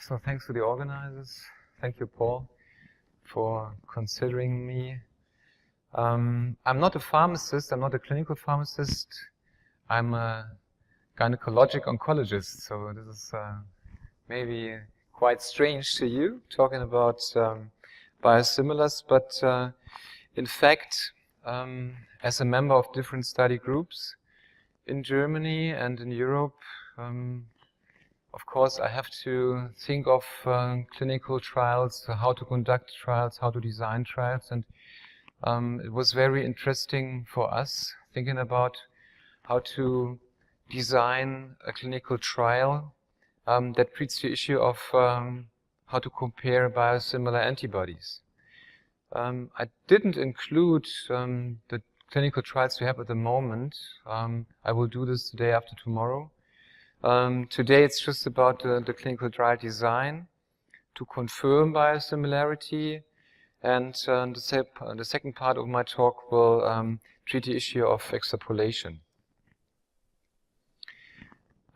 So thanks to the organizers. Thank you, Paul, for considering me. I'm not a pharmacist. I'm not a clinical pharmacist. I'm a gynecologic oncologist. So this is maybe quite strange to you, talking about biosimilars. But in fact, as a member of different study groups in Germany and in Europe, of course, I have to think of clinical trials, how to conduct trials, how to design trials, and it was very interesting for us thinking about how to design a clinical trial that treats the issue of how to compare biosimilar antibodies. I didn't include the clinical trials we have at the moment. I will do this the day after tomorrow. Today it's just about the clinical trial design to confirm biosimilarity, and the second part of my talk will treat the issue of extrapolation.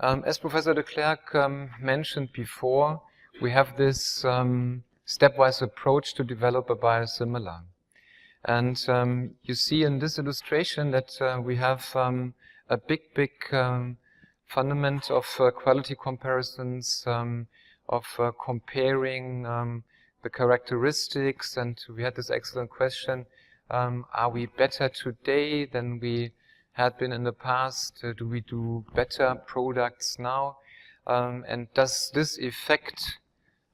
As Professor de Klerk mentioned before, we have this stepwise approach to develop a biosimilar. And you see in this illustration that we have a big fundament of quality comparisons, of comparing the characteristics, and we had this excellent question, are we better today than we had been in the past? Do we do better products now? And does this affect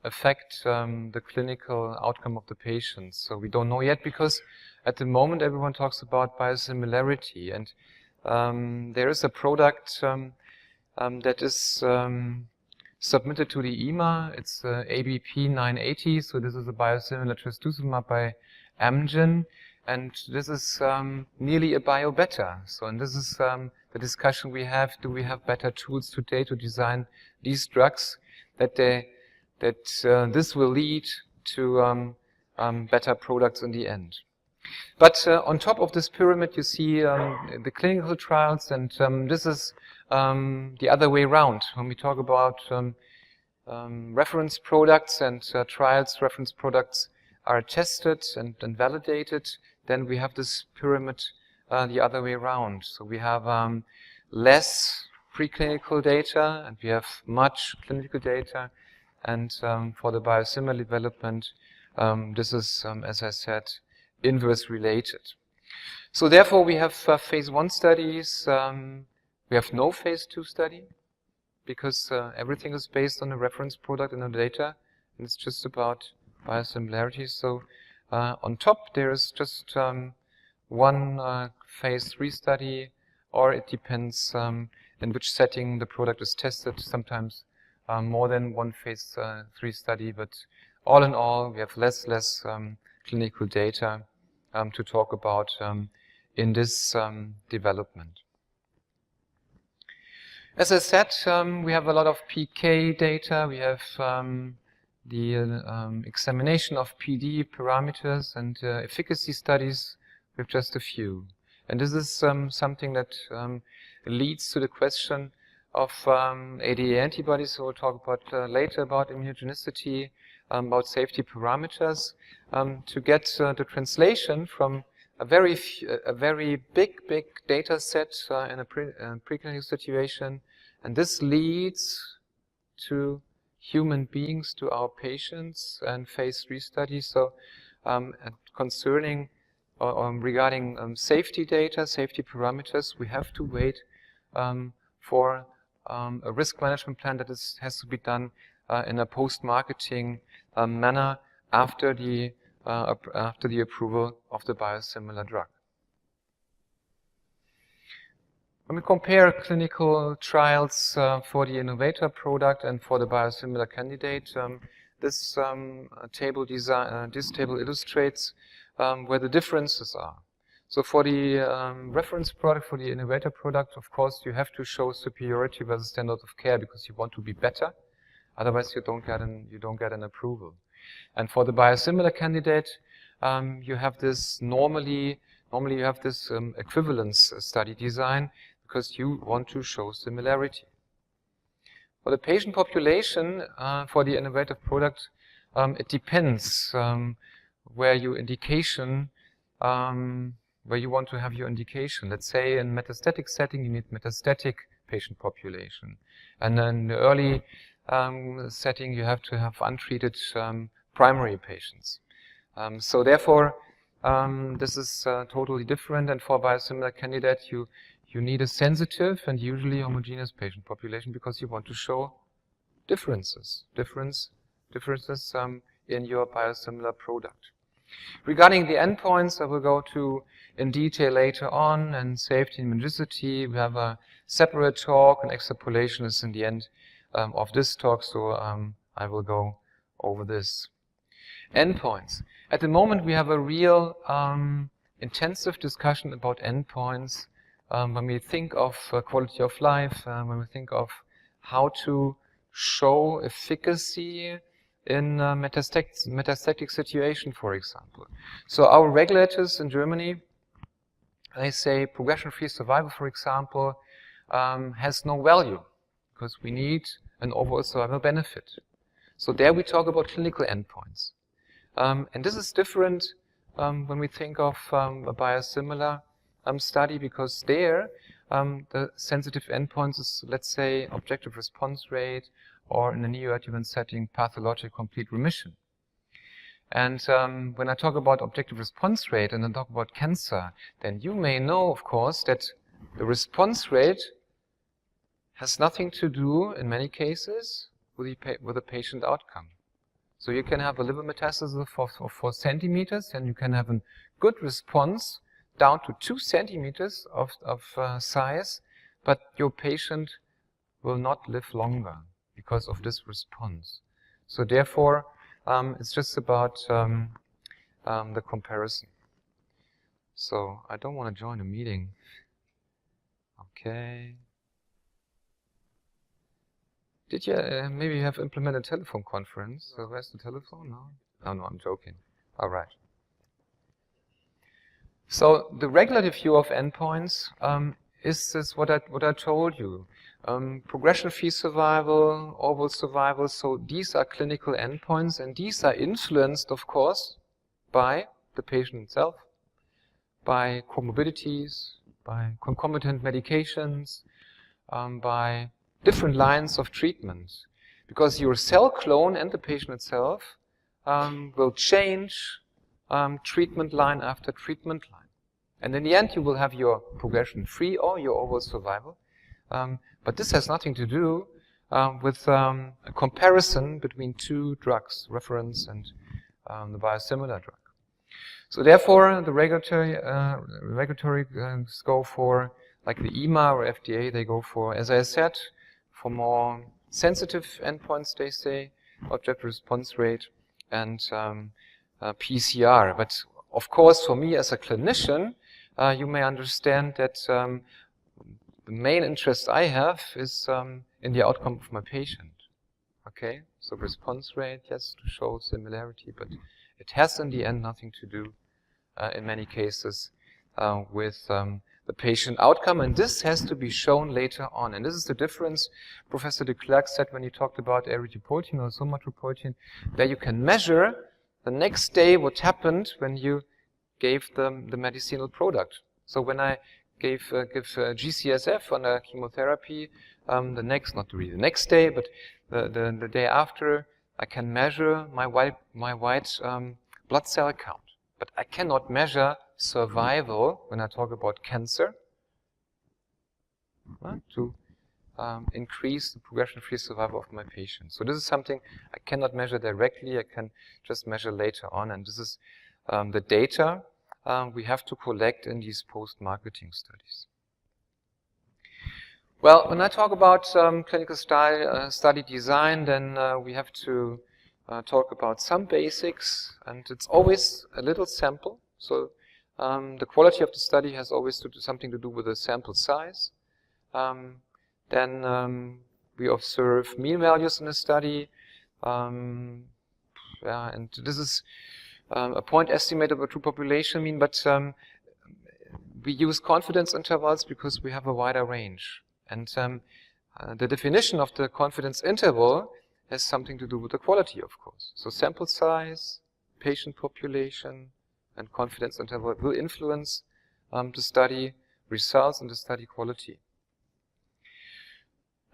the clinical outcome of the patients? So we don't know yet, because at the moment everyone talks about biosimilarity, and there is a product that is submitted to the EMA. It's ABP 980. So this is a biosimilar trastuzumab by Amgen, and this is nearly a bio-better. So, and this is the discussion we have: do we have better tools today to design these drugs that this will lead to better products in the end? But on top of this pyramid, you see the clinical trials, and this is the other way around. When we talk about reference products and trials, reference products are tested and validated, then we have this pyramid the other way around. So we have less preclinical data, and we have much clinical data. And for the biosimilar development, this is, as I said, inverse related. So therefore, we have phase 1 studies. We have no phase 2 study, because everything is based on a reference product and the data, and it's just about biosimilarity. So on top, there is just one phase 3 study, or it depends in which setting the product is tested. Sometimes more than one phase 3 study, but all in all, we have less clinical data to talk about in this development. As I said, we have a lot of PK data. We have the examination of PD parameters and efficacy studies with just a few. And this is something that leads to the question of ADA antibodies. So we'll talk about later about immunogenicity, about safety parameters, to get the translation from a very big data set in a preclinical situation, and this leads to human beings, to our patients, and phase 3 studies. So concerning regarding safety data, safety parameters, we have to wait for a risk management plan that has to be done in a post-marketing manner after the approval of the biosimilar drug. When we compare clinical trials for the innovator product and for the biosimilar candidate, this table illustrates where the differences are. So for the reference product, for the innovator product, of course, you have to show superiority versus standard of care, because you want to be better. Otherwise, you don't get an approval. And for the biosimilar candidate, you have this normally you have this equivalence study design, because you want to show similarity. For the patient population, for the innovative product, it depends where you want to have your indication. Let's say in metastatic setting, you need metastatic patient population. And in the early setting, you have to have untreated primary patients. So therefore, this is totally different. And for biosimilar candidate, you need a sensitive and usually homogeneous patient population because you want to show differences in your biosimilar product. Regarding the endpoints, I will go to in detail later on, and safety and immunogenicity, we have a separate talk, and extrapolation is in the end of this talk, so I will go over this. Endpoints. At the moment, we have a real intensive discussion about endpoints when we think of quality of life, when we think of how to show efficacy in metastatic situation, for example. So our regulators in Germany, they say progression-free survival, for example, has no value because we need an overall survival benefit. So there we talk about clinical endpoints. And this is different when we think of a biosimilar study, because there the sensitive endpoints is, let's say, objective response rate, or in a neoadjuvant setting, pathologic complete remission. And when I talk about objective response rate and I talk about cancer, then you may know, of course, that the response rate has nothing to do, in many cases, with the patient outcome. So you can have a liver metastasis of 4 centimeters, and you can have a good response down to 2 centimeters of size, but your patient will not live longer because of this response. So therefore, it's just about the comparison. So I don't want to join a meeting. Okay. Did you maybe you have implemented a telephone conference? So where's the telephone? No? Oh, no, I'm joking. All right. So the regulative view of endpoints is this what I told you. Progression-free survival, overall survival. So these are clinical endpoints, and these are influenced, of course, by the patient itself, by comorbidities, by concomitant medications, by different lines of treatment. Because your cell clone and the patient itself will change treatment line after treatment line. And in the end, you will have your progression-free or your overall survival. But this has nothing to do with a comparison between two drugs, reference and the biosimilar drug. So therefore, the regulatory go for, like the EMA or FDA, they go for, as I said, for more sensitive endpoints, they say, objective response rate and PCR. But of course, for me as a clinician, you may understand that the main interest I have is in the outcome of my patient. Okay, so response rate, yes, to show similarity, but it has in the end nothing to do, in many cases, with the patient outcome, and this has to be shown later on. And this is the difference Professor de Klerk said when he talked about erythropoietin or somatoprotein, that you can measure the next day what happened when you gave them the medicinal product. So when I give GCSF on a chemotherapy, the next day, but the day after, I can measure my white blood cell count. But I cannot measure survival when I talk about cancer to increase the progression-free survival of my patient. So this is something I cannot measure directly. I can just measure later on, and this is the data we have to collect in these post-marketing studies. Well, when I talk about clinical study design, then we have to talk about some basics, and it's always a little sample. So the quality of the study has always something to do with the sample size. Then we observe mean values in the study, and this is a point estimate of a true population mean, but we use confidence intervals because we have a wider range. And the definition of the confidence interval has something to do with the quality, of course. So sample size, patient population, and confidence interval will influence the study results and the study quality.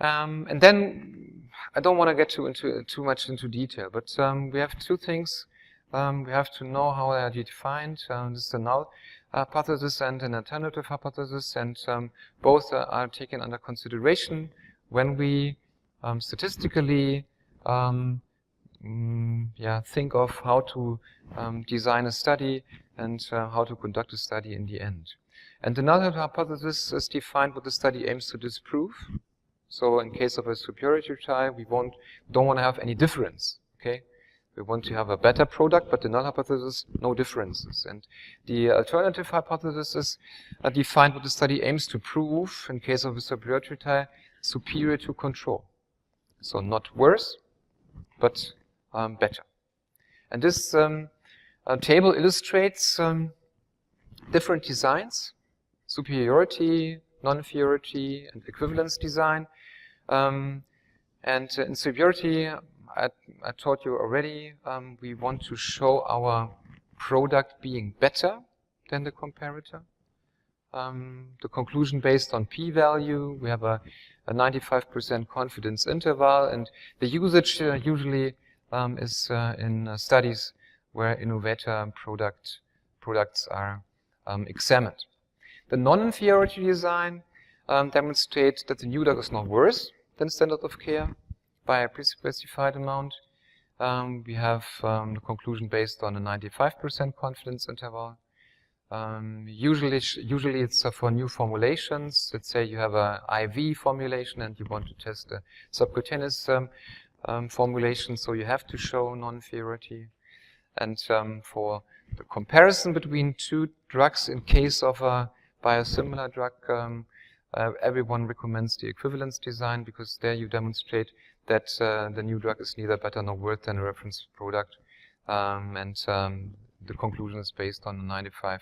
And then I don't want to get too much into detail, but we have two things. We have to know how they are defined. This is a null hypothesis and an alternative hypothesis, and both are taken under consideration when we statistically think of how to design a study and how to conduct a study in the end. And the null hypothesis is defined what the study aims to disprove. So in case of a superiority trial, we don't want to have any difference. Okay, we want to have a better product, but the null hypothesis, no differences. And the alternative hypothesis is defined what the study aims to prove. In case of a superiority trial, superior to control. So not worse, but better. And this table illustrates different designs: superiority, non-inferiority, and equivalence design. And in superiority, I told you already, we want to show our product being better than the comparator. The conclusion based on p-value, we have a 95% confidence interval, and the usage usually is in studies where innovator products are examined. The non-inferiority design demonstrates that the new drug is not worse than standard of care by a pre-specified amount. We have the conclusion based on a 95% confidence interval. Usually it's for new formulations. Let's say you have a IV formulation and you want to test a subcutaneous formulation, so you have to show non-inferiority. And for the comparison between two drugs in case of a biosimilar drug, everyone recommends the equivalence design, because there you demonstrate that the new drug is neither better nor worse than a reference product. The conclusion is based on a 95%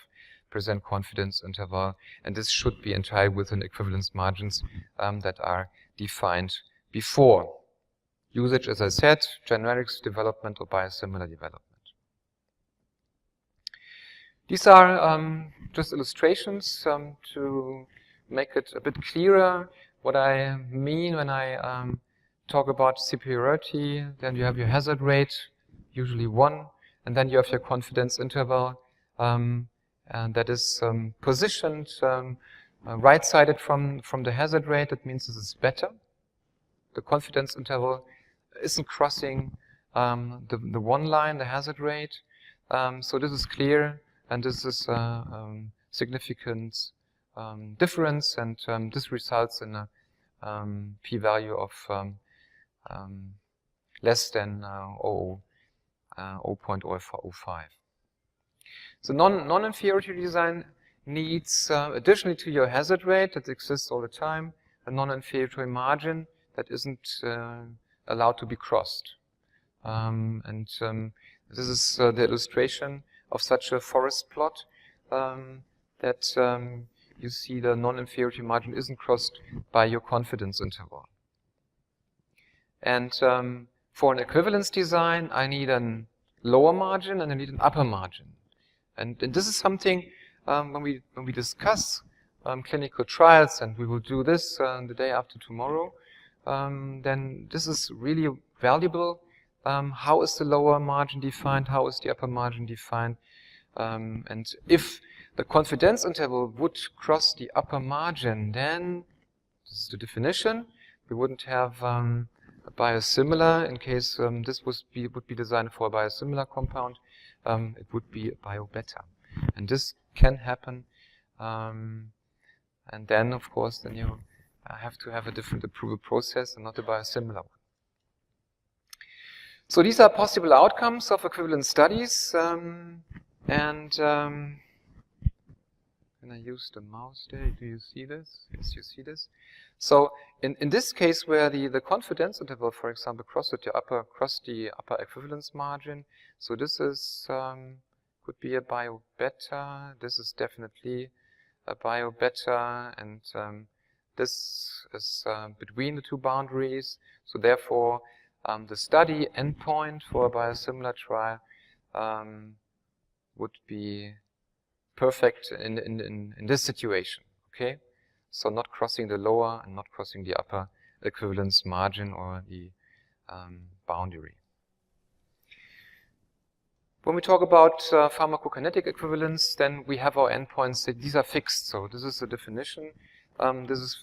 confidence interval, and this should be entirely within equivalence margins that are defined before. Usage, as I said, generics development or biosimilar development. These are just illustrations to make it a bit clearer what I mean when I talk about superiority. Then you have your hazard rate, usually 1, and then you have your confidence interval, and that is positioned right-sided from the hazard rate. That means this is better. The confidence interval isn't crossing the one line, the hazard rate. So this is clear, and this is significant difference, and this results in a p-value of less than 0.05. So non-inferiority design needs, additionally to your hazard rate that exists all the time, a non-inferiority margin that isn't allowed to be crossed. This is the illustration of such a forest plot, that you see the non-inferiority margin isn't crossed by your confidence interval. And for an equivalence design, I need a lower margin and I need an upper margin. And this is something when we discuss clinical trials, and we will do this the day after tomorrow, then this is really valuable. How is the lower margin defined? How is the upper margin defined? And if the confidence interval would cross the upper margin, then this is the definition. We wouldn't have a biosimilar in case this would be designed for a biosimilar compound. It would be a bio-beta, and this can happen. And then, of course, then you have to have a different approval process and not a biosimilar one. So these are possible outcomes of equivalent studies, can I use the mouse there? Do you see this? Yes, you see this. So in this case, where the confidence interval, for example, crossed the upper equivalence margin, so this is could be a bio-beta. This is definitely a bio-beta, and This is between the two boundaries. So therefore, the study endpoint for a biosimilar trial would be perfect in this situation. Okay, so not crossing the lower and not crossing the upper equivalence margin or the boundary. When we talk about pharmacokinetic equivalence, then we have our endpoints. These are fixed. So this is the definition. This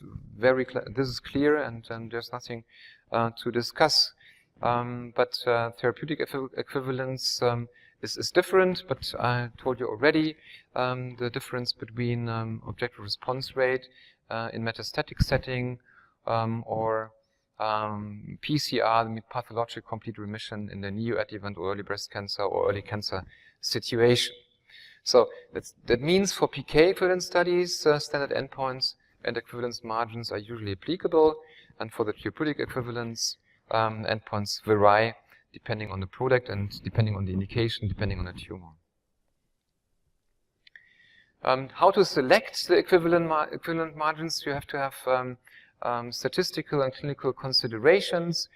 is clear, and there's nothing to discuss. But therapeutic equivalence is different. But I told you already the difference between objective response rate in metastatic setting or PCR, the pathologic complete remission in the neoadjuvant or early breast cancer or early cancer situation. So that means for PK equivalence studies, standard endpoints and equivalence margins are usually applicable, and for the therapeutic equivalence, endpoints vary depending on the product and depending on the indication, depending on the tumor. How to select the equivalent margins? You have to have statistical and clinical considerations.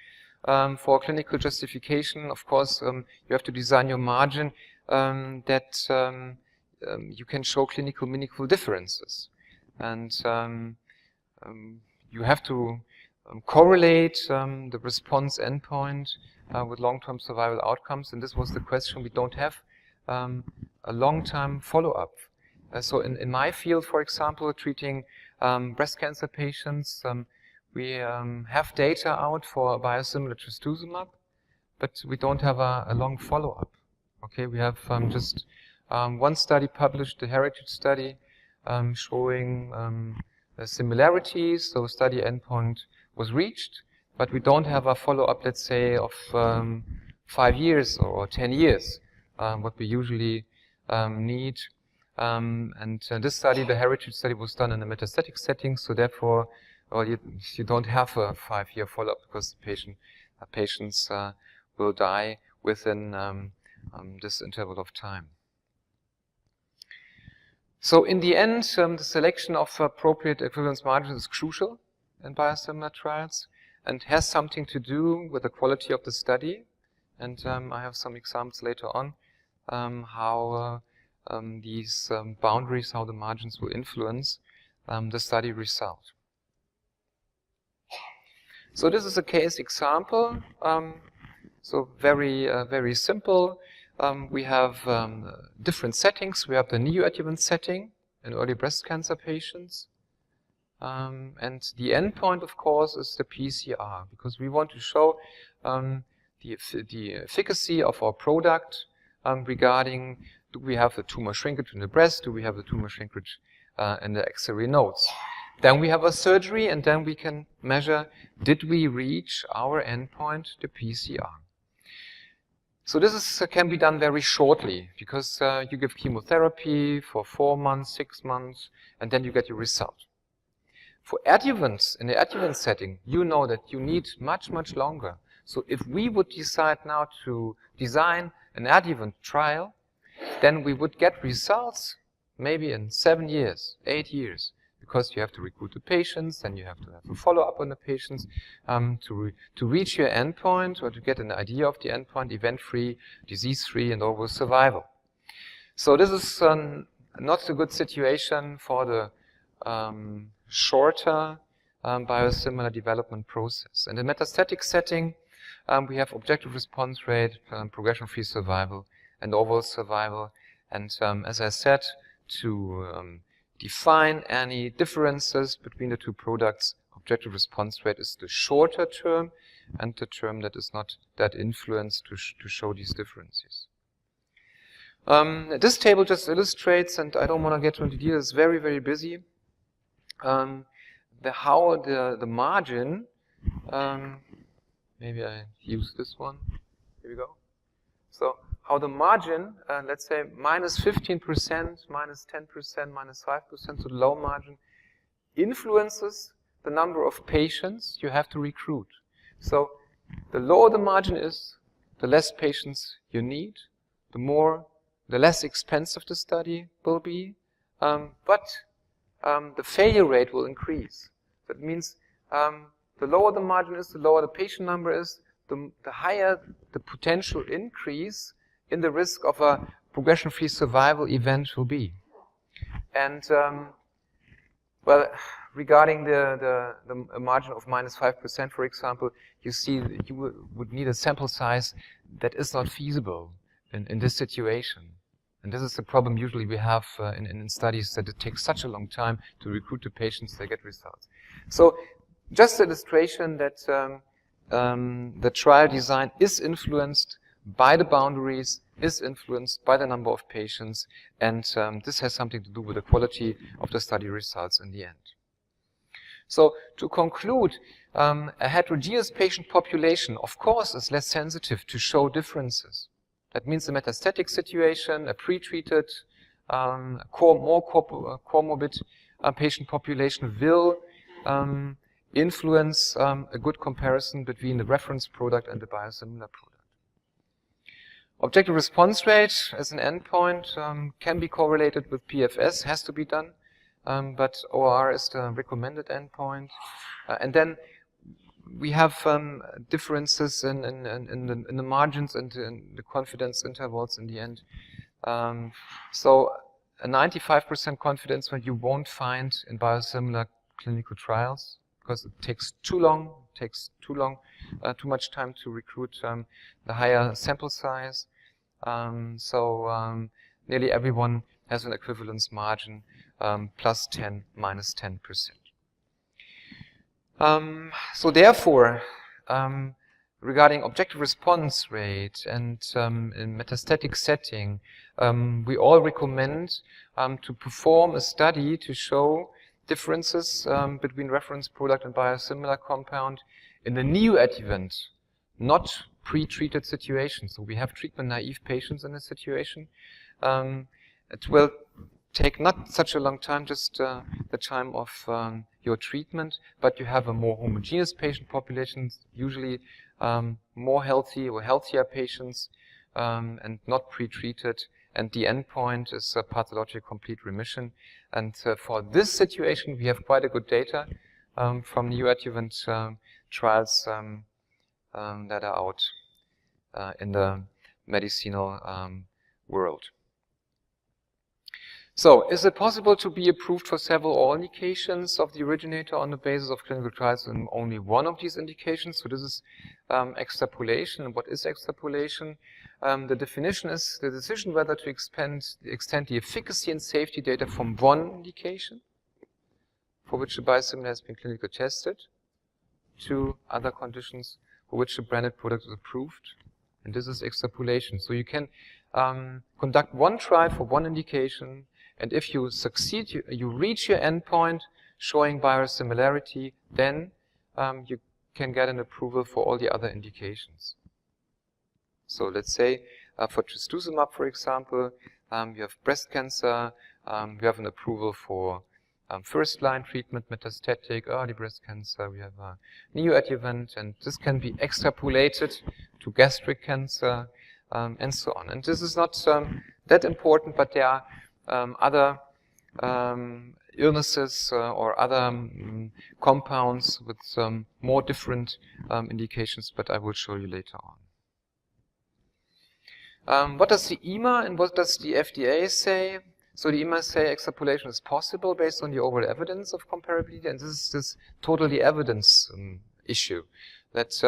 For clinical justification, of course, you have to design your margin that you can show clinical meaningful differences. And you have to correlate the response endpoint with long-term survival outcomes. And this was the question. We don't have a long-term follow-up. So in my field, for example, treating breast cancer patients, we have data out for biosimilar trastuzumab, but we don't have a long follow-up. Okay, we have just one study published, the heritage study, showing similarities. So study endpoint was reached, but we don't have a follow-up, let's say, of 5 years or 10 years, what we usually need. This study, the heritage study, was done in a metastatic setting, so therefore, well, you don't have a 5-year follow-up because the patients will die within this interval of time. So in the end, the selection of appropriate equivalence margins is crucial in biosimilar trials and has something to do with the quality of the study. And I have some examples later on how these boundaries, how the margins will influence the study result. So this is a case example. So very simple. We have different settings. We have the neoadjuvant setting in early breast cancer patients. And the endpoint, of course, is the PCR, because we want to show the efficacy of our product regarding, do we have the tumor shrinkage in the breast? Do we have the tumor shrinkage in the axillary nodes? Then we have a surgery, and then we can measure, did we reach our endpoint, the PCR? So this can be done very shortly, because you give chemotherapy for 4 months, 6 months, and then you get your result. For adjuvants, in the adjuvant setting, you know that you need much, much longer. So if we would decide now to design an adjuvant trial, then we would get results maybe in 7 years, 8 years, because you have to recruit the patients, then you have to have a follow-up on the patients to reach your endpoint or to get an idea of the endpoint, event-free, disease-free, and overall survival. So this is not a good situation for the shorter biosimilar development process. In the metastatic setting, we have objective response rate, progression-free survival, and overall survival. And as I said, to define any differences between the two products, objective response rate is the shorter term and the term that is not that influenced to show these differences. This table just illustrates, and I don't want to get into details, it's very, very busy, how the margin, maybe I use this one, here we go. So how the margin, let's say minus 15%, minus 10%, minus 5%, so the low margin, influences the number of patients you have to recruit. So the lower the margin is, the less patients you need, the less expensive the study will be, but the failure rate will increase. That means the lower the margin is, the lower the patient number is, the higher the potential increase in the risk of a progression-free survival event will be. And well, regarding the margin of -5%, for example, you see that you would need a sample size that is not feasible in this situation. And this is the problem usually we have in studies, that it takes such a long time to recruit the patients, they get results. So just illustration that the trial design is influenced by the boundaries, is influenced by the number of patients, and this has something to do with the quality of the study results in the end. So to conclude, a heterogeneous patient population, of course, is less sensitive to show differences. That means the metastatic situation, a pre-treated, more comorbid patient population will influence a good comparison between the reference product and the biosimilar product. Objective response rate as an endpoint can be correlated with PFS, has to be done, but OR is the recommended endpoint. And then we have differences in the margins and in the confidence intervals in the end. So a 95% confidence when you won't find in biosimilar clinical trials, because it takes too much time to recruit the higher sample size. Nearly everyone has an equivalence margin +10, -10%. So therefore, regarding objective response rate and in metastatic setting, we all recommend to perform a study to show differences between reference product and biosimilar compound in the neoadjuvant, not pre-treated situation. So we have treatment-naive patients in this situation. It will take not such a long time, just the time of your treatment, but you have a more homogeneous patient population, usually more healthy or healthier patients, and not pre-treated. And the endpoint is a pathologic complete remission. And for this situation, we have quite a good data from neoadjuvant trials that are out in the medicinal world. So, is it possible to be approved for several or indications of the originator on the basis of clinical trials in only one of these indications? So this is extrapolation. And what is extrapolation? The definition is the decision whether to extend the efficacy and safety data from one indication, for which the biosimilar has been clinically tested, to other conditions for which the branded product is approved. And this is extrapolation. So you can conduct one trial for one indication, and if you succeed, you reach your endpoint showing biosimilarity, then you can get an approval for all the other indications. So let's say for trastuzumab, for example, you have breast cancer, we have an approval for first-line treatment, metastatic, early breast cancer, we have a neoadjuvant, and this can be extrapolated to gastric cancer, and so on. And this is not that important, but there are other illnesses or other compounds with more different indications, but I will show you later on. What does the EMA and what does the FDA say? So the EMA say extrapolation is possible based on the overall evidence of comparability, and this is this totally evidence issue, that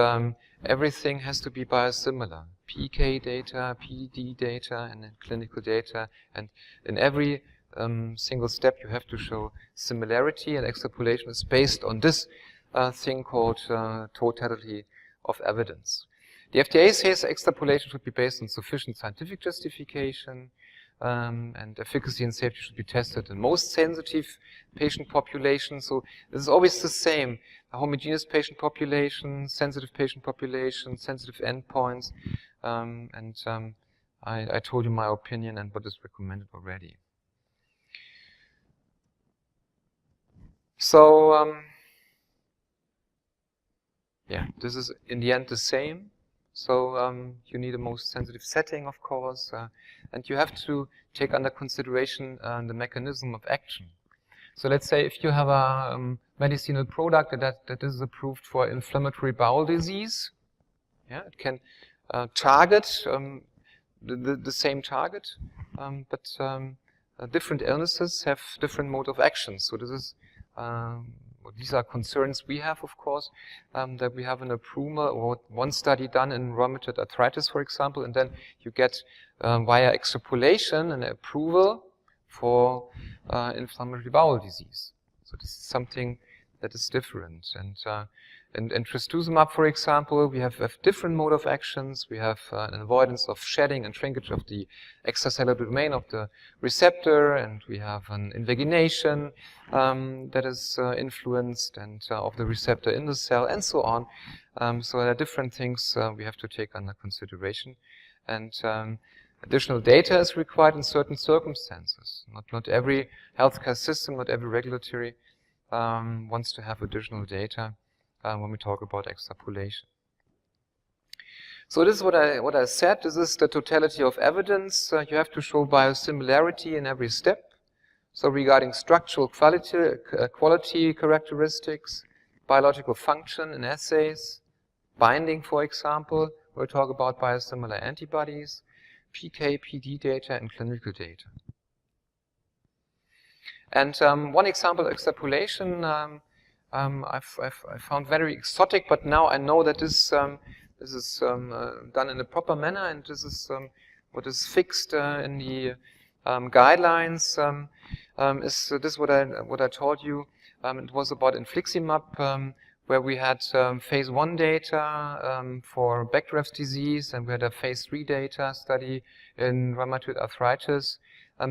everything has to be biosimilar. PK data, PD data, and then clinical data, and in every single step you have to show similarity, and extrapolation is based on this thing called totality of evidence. The FDA says extrapolation should be based on sufficient scientific justification, and efficacy and safety should be tested in most sensitive patient populations. So this is always the same: a homogeneous patient population, sensitive patient population, sensitive endpoints, I told you my opinion and what is recommended already. So yeah, this is in the end the same. So you need a most sensitive setting, of course, and you have to take under consideration the mechanism of action. So let's say if you have a medicinal product that is approved for inflammatory bowel disease. Yeah, it can target the same target, but different illnesses have different mode of action. So this is these are concerns we have, of course, that we have an approval or one study done in rheumatoid arthritis, for example, and then you get via extrapolation an approval for inflammatory bowel disease. So this is something that is different. And in trastuzumab, for example, we have different mode of actions. We have an avoidance of shedding and shrinkage of the extracellular domain of the receptor, and we have an invagination that is influenced and of the receptor in the cell, and so on. So there are different things we have to take under consideration. And additional data is required in certain circumstances. Not every healthcare system, not every regulatory wants to have additional data when we talk about extrapolation. So this is what I said. This is the totality of evidence. You have to show biosimilarity in every step. So regarding structural quality characteristics, biological function in assays, binding, for example, we'll talk about biosimilar antibodies, PK, PD data, and clinical data. And one example of extrapolation I found very exotic, but now I know that this is done in a proper manner, and this is what is fixed in the guidelines. Is this what I told you? It was about infliximab, where we had phase 1 data for Bechdrev's disease, and we had a phase 3 data study in rheumatoid arthritis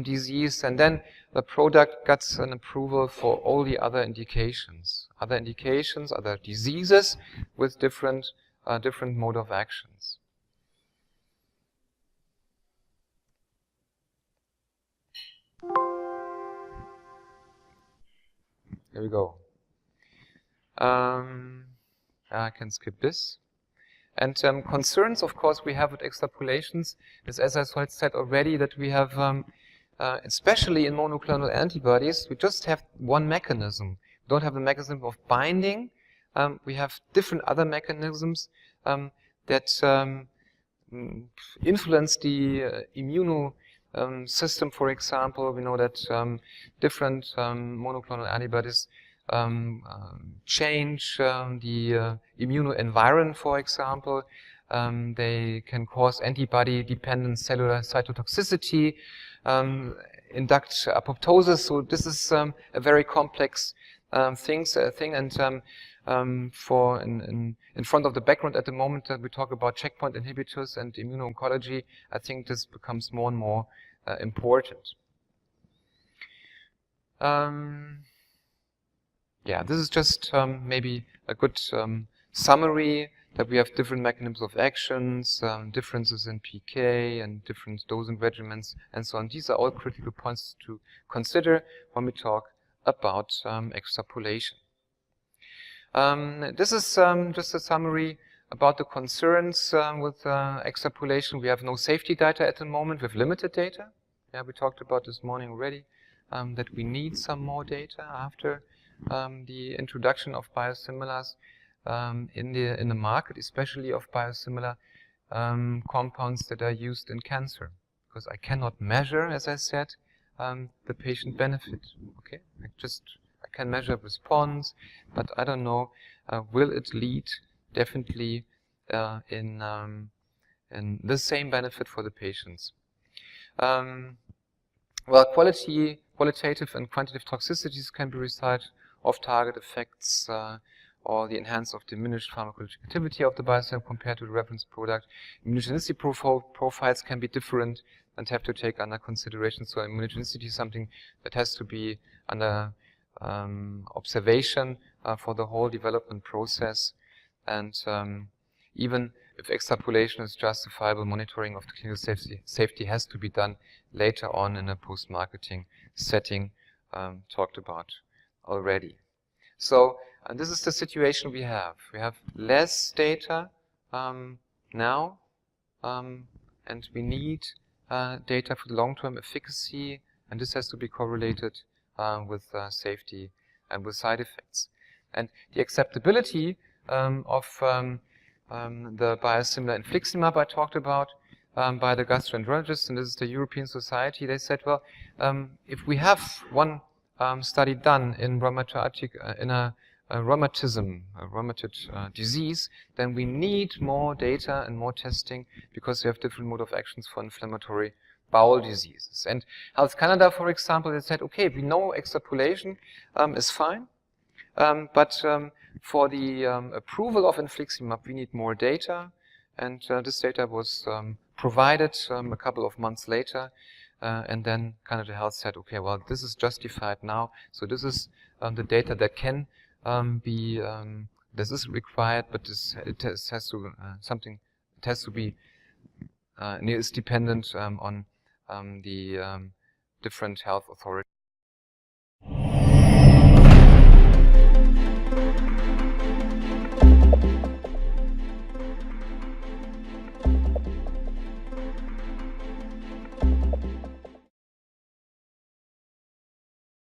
disease, and then the product got an approval for all the other indications, other diseases with different mode of actions. Here we go. I can skip this. And concerns, of course, we have with extrapolations is, as I said already, that we have, especially in monoclonal antibodies, we just have one mechanism. We don't have the mechanism of binding. We have different other mechanisms that influence the immune system, for example. We know that different monoclonal antibodies change the immunoenvironment, for example. They can cause antibody-dependent cellular cytotoxicity, induct apoptosis. So this is a very complex thing. And for in front of the background at the moment that we talk about checkpoint inhibitors and immuno-oncology, I think this becomes more and more important. Yeah, this is just maybe a good summary that we have different mechanisms of actions, differences in PK, and different dosing regimens, and so on. These are all critical points to consider when we talk about extrapolation. This is just a summary about the concerns with extrapolation. We have no safety data at the moment. We have limited data. Yeah, we talked about this morning already, that we need some more data after the introduction of biosimilars in the market, especially of biosimilar compounds that are used in cancer, because I cannot measure, as I said, the patient benefit. Okay, I can measure response, but I don't know will it lead definitely in the same benefit for the patients. Well, qualitative and quantitative toxicities can be recited, off-target effects, or the enhanced or diminished pharmacological activity of the biosimilar compared to the reference product. Immunogenicity profiles can be different and have to take under consideration. So immunogenicity is something that has to be under observation for the whole development process. And even if extrapolation is justifiable, monitoring of the clinical safety has to be done later on in a post-marketing setting, talked about already. So this is the situation we have. We have less data now, and we need data for the long-term efficacy, and this has to be correlated with safety and with side effects. And the acceptability of the biosimilar infliximab I talked about by the gastroenterologists, and this is the European Society, they said, well, if we have one study done in rheumatic disease, then we need more data and more testing because we have different mode of actions for inflammatory bowel diseases. And Health Canada, for example, they said, okay, we know extrapolation is fine, but for the approval of infliximab, we need more data, and this data was provided a couple of months later, and then Canada Health said, okay, well, this is justified now, so this is the data that can be, this is required, but it has to be, and it is dependent on the different health authorities.